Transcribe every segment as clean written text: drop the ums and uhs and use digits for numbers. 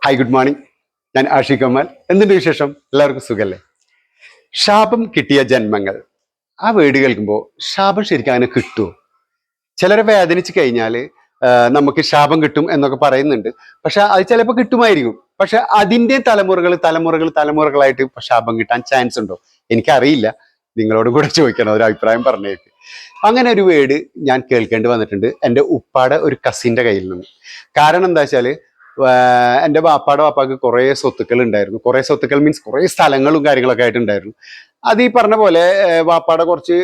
Hi, good morning. ഞാൻ ആഷിഖ് കമാൽ. എന്തുണ്ട് വിശേഷം? എല്ലാവർക്കും സുഖല്ലേ? ശാപം കിട്ടിയ ജന്മങ്ങൾ, ആ വേർഡ് കേൾക്കുമ്പോൾ ശാപം ശരിക്കും അങ്ങനെ കിട്ടുമോ? ചിലരെ വേദനിച്ച് കഴിഞ്ഞാൽ നമുക്ക് ശാപം കിട്ടും എന്നൊക്കെ പറയുന്നുണ്ട്. പക്ഷെ അത് ചിലപ്പോൾ കിട്ടുമായിരിക്കും. പക്ഷെ അതിൻ്റെ തലമുറകളായിട്ട് ഇപ്പൊ ശാപം കിട്ടാൻ ചാൻസ് ഉണ്ടോ? എനിക്കറിയില്ല. നിങ്ങളോട് കൂടെ ചോദിക്കണം, ഒരു അഭിപ്രായം പറഞ്ഞേക്ക്. അങ്ങനെ ഒരു വേർഡ് ഞാൻ കേൾക്കേണ്ടി വന്നിട്ടുണ്ട് എൻ്റെ ഉപ്പാടെ ഒരു കസിൻ്റെ കയ്യിൽ നിന്ന്. കാരണം എന്താ വെച്ചാൽ, എൻ്റെ വാപ്പാക്ക് കുറേ സ്വത്തുക്കൾ ഉണ്ടായിരുന്നു. കുറേ സ്വത്തുക്കൾ മീൻസ് കുറേ സ്ഥലങ്ങളും കാര്യങ്ങളൊക്കെ ആയിട്ടുണ്ടായിരുന്നു. അത് ഈ പറഞ്ഞ പോലെ വാപ്പാടെ കുറച്ച്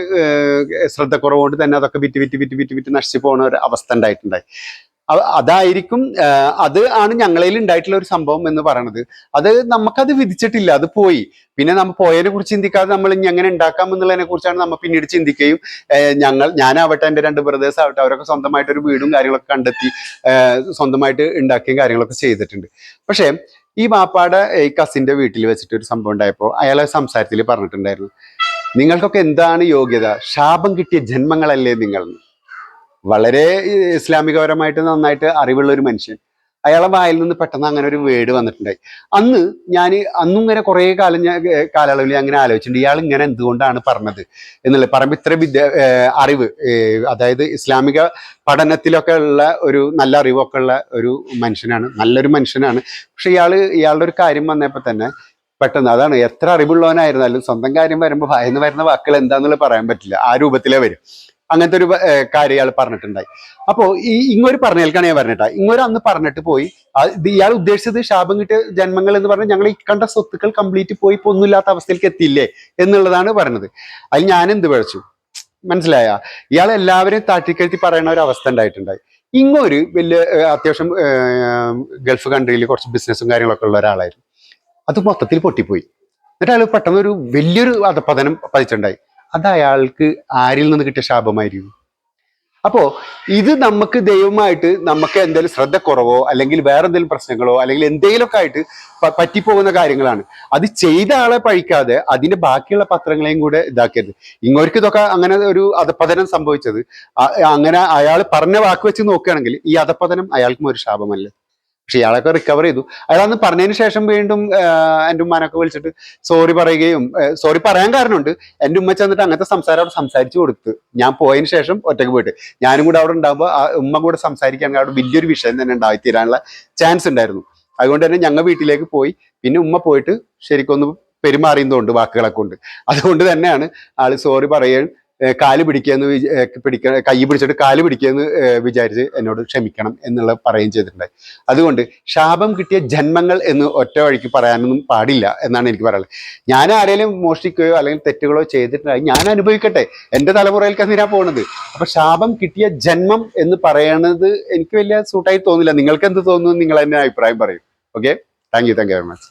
ശ്രദ്ധക്കുറവുകൊണ്ട് തന്നെ അതൊക്കെ വിറ്റ് വിറ്റ് വിറ്റ് വിറ്റ് വിറ്റ് നശിച്ചു പോകുന്ന ഒരു അവസ്ഥ ഉണ്ടായിട്ടുണ്ടായി. അതായിരിക്കും, അത് ആണ് ഞങ്ങളിൽ ഉണ്ടായിട്ടുള്ള ഒരു സംഭവം എന്ന് പറയണത്. അത് നമുക്കത് വിധിച്ചിട്ടില്ല, അത് പോയി. പിന്നെ നമ്മൾ പോയതിനെ കുറിച്ച് ചിന്തിക്കാതെ നമ്മൾ ഇനി എങ്ങനെ ഉണ്ടാക്കാം എന്നുള്ളതിനെ കുറിച്ചാണ് നമ്മൾ പിന്നീട് ചിന്തിക്കുകയും ഞാനാവട്ടെ എൻ്റെ രണ്ട് ബ്രദേഴ്സ് ആവട്ടെ അവരൊക്കെ സ്വന്തമായിട്ടൊരു വീടും കാര്യങ്ങളൊക്കെ കണ്ടെത്തി സ്വന്തമായിട്ട് ഉണ്ടാക്കുകയും കാര്യങ്ങളൊക്കെ ചെയ്തിട്ടുണ്ട്. പക്ഷേ ഈ വാപ്പാടെ ഈ കസിൻ്റെ വീട്ടിൽ വെച്ചിട്ട് ഒരു സംഭവം ഉണ്ടായപ്പോൾ അയാളെ സംസാരത്തിൽ പറഞ്ഞിട്ടുണ്ടായിരുന്നു, നിങ്ങൾക്കൊക്കെ എന്താണ് യോഗ്യത, ശാപം കിട്ടിയ ജന്മങ്ങളല്ലേ നിങ്ങൾ. വളരെ ഇസ്ലാമികപരമായിട്ട് നന്നായിട്ട് അറിവുള്ള ഒരു മനുഷ്യൻ, അയാളെ വായിൽ നിന്ന് പെട്ടെന്ന് അങ്ങനെ ഒരു വേർഡ് വന്നിട്ടുണ്ടായി. അന്നും ഇങ്ങനെ കുറേ കാലയളവിൽ അങ്ങനെ ആലോചിച്ചിട്ടുണ്ട്, ഇയാൾ ഇങ്ങനെ എന്തുകൊണ്ടാണ് പറഞ്ഞത് എന്നുള്ളത്. പറയുമ്പോൾ ഇത്ര അറിവ്, അതായത് ഇസ്ലാമിക പഠനത്തിലൊക്കെ ഉള്ള ഒരു നല്ല അറിവൊക്കെ ഉള്ള ഒരു മനുഷ്യനാണ്, നല്ലൊരു മനുഷ്യനാണ്. പക്ഷെ ഇയാളുടെ ഒരു കാര്യം വന്നപ്പോൾ തന്നെ പെട്ടെന്ന്, അതാണ് എത്ര അറിവുള്ളവനായിരുന്നാലും സ്വന്തം കാര്യം വരുമ്പോൾ വായന്ന് വരുന്ന വാക്കുകൾ എന്താണെന്നുള്ളത് പറയാൻ പറ്റില്ല, ആ രൂപത്തിലേ വരും. അങ്ങനത്തെ ഒരു കാര്യം ഇയാൾ പറഞ്ഞിട്ടുണ്ടായി. അപ്പോൾ ഇങ്ങൊരു പറഞ്ഞേൽക്കാണ് ഞാൻ പറഞ്ഞിട്ടാ, ഇങ്ങൊരു അന്ന് പറഞ്ഞിട്ട് പോയി. ഇയാൾ ഉദ്ദേശിച്ചത് ശാപം കിട്ടിയ ജന്മങ്ങൾ എന്ന് പറഞ്ഞാൽ ഞങ്ങൾ ഈ കണ്ട സ്വത്തുക്കൾ കംപ്ലീറ്റ് പോയി, ഇപ്പൊ ഒന്നുമില്ലാത്ത അവസ്ഥയിലേക്ക് എത്തിയില്ലേ എന്നുള്ളതാണ് പറഞ്ഞത്. അതിൽ ഞാൻ എന്ത് പഴിച്ചു മനസ്സിലായ? ഇയാൾ എല്ലാവരെയും തട്ടിക്കഴുത്തി പറയുന്ന ഒരു അവസ്ഥ ഉണ്ടായിട്ടുണ്ടായി. ഇങ്ങൊരു വലിയ അത്യാവശ്യം ഗൾഫ് കൺട്രിയിൽ കുറച്ച് ബിസിനസ്സും കാര്യങ്ങളൊക്കെ ഉള്ള ഒരാളായിരുന്നു. അത് മൊത്തത്തിൽ പൊട്ടിപ്പോയി. എന്നിട്ട് അയാൾ പെട്ടെന്ന് ഒരു വലിയൊരു അധപ്പതനം പതിച്ചിട്ടുണ്ടായി. അത് അയാൾക്ക് ആരിൽ നിന്ന് കിട്ടിയ ശാപമായിരിക്കും. അപ്പോ ഇത് നമുക്ക് ദൈവമായിട്ട് നമുക്ക് എന്തെങ്കിലും ശ്രദ്ധക്കുറവോ അല്ലെങ്കിൽ വേറെ എന്തെങ്കിലും പ്രശ്നങ്ങളോ അല്ലെങ്കിൽ എന്തെങ്കിലുമൊക്കെ ആയിട്ട് പറ്റിപ്പോകുന്ന കാര്യങ്ങളാണ്. അത് ചെയ്ത ആളെ പഴിക്കാതെ അതിന്റെ ബാക്കിയുള്ള പത്രങ്ങളെയും കൂടെ ഇതാക്കരുത്. ഇങ്ങോർക്ക് ഇതൊക്കെ അങ്ങനെ ഒരു അധപ്പതനം സംഭവിച്ചത് അങ്ങനെ അയാൾ പറഞ്ഞ വാക്ക് വെച്ച് നോക്കുകയാണെങ്കിൽ ഈ അധപ്പതനം അയാൾക്കും ഒരു ശാപമല്ലേ. പക്ഷെ ഇയാളൊക്കെ റിക്കവർ ചെയ്തു. അയാളന്ന് പറഞ്ഞതിന് ശേഷം വീണ്ടും എൻ്റെ ഉമ്മാനൊക്കെ വിളിച്ചിട്ട് സോറി പറയുകയും, സോറി പറയാൻ കാരണമുണ്ട്, എൻ്റെ ഉമ്മ ചെന്നിട്ട് അങ്ങനത്തെ സംസാരം അവിടെ സംസാരിച്ചു കൊടുത്ത്, ഞാൻ പോയതിന് ശേഷം ഒറ്റയ്ക്ക് പോയിട്ട് ഞാനും കൂടെ അവിടെ ഉണ്ടാകുമ്പോൾ ആ ഉമ്മ കൂടെ സംസാരിക്കുകയാണെങ്കിൽ അവിടെ വലിയൊരു വിഷയം തന്നെ ഉണ്ടായിത്തീരാനുള്ള ചാൻസ് ഉണ്ടായിരുന്നു. അതുകൊണ്ട് തന്നെ ഞങ്ങൾ വീട്ടിലേക്ക് പോയി. പിന്നെ ഉമ്മ പോയിട്ട് ശരിക്കൊന്ന് പെരുമാറിയതുകൊണ്ട് വാക്കുകളെ കൊണ്ട്, അതുകൊണ്ട് തന്നെയാണ് ആള് സോറി പറയാൻ കാല് പിടിക്കുകയെന്ന് കൈ പിടിച്ചിട്ട് കാല് പിടിക്കുകയെന്ന് വിചാരിച്ച് എന്നോട് ക്ഷമിക്കണം എന്നുള്ള പറയുകയും ചെയ്തിട്ടുണ്ടായി. അതുകൊണ്ട് ശാപം കിട്ടിയ ജന്മങ്ങൾ എന്ന് ഒറ്റ വഴിക്ക് പറയാനൊന്നും പാടില്ല എന്നാണ് എനിക്ക് പറയാനുള്ളത്. ഞാൻ ആരെങ്കിലും മോഷ്ടിക്കുകയോ അല്ലെങ്കിൽ തെറ്റുകളോ ചെയ്തിട്ടുണ്ടായി ഞാൻ അനുഭവിക്കട്ടെ, എൻ്റെ തലമുറയിലേക്ക് എന്തിനാ പോകുന്നത്. അപ്പൊ ശാപം കിട്ടിയ ജന്മം എന്ന് പറയണത് എനിക്ക് വലിയ സൂട്ടായി തോന്നില്ല. നിങ്ങൾക്ക് എന്ത് തോന്നുന്നു? നിങ്ങൾ എൻ്റെ അഭിപ്രായം പറയും. Okay, thank you very much.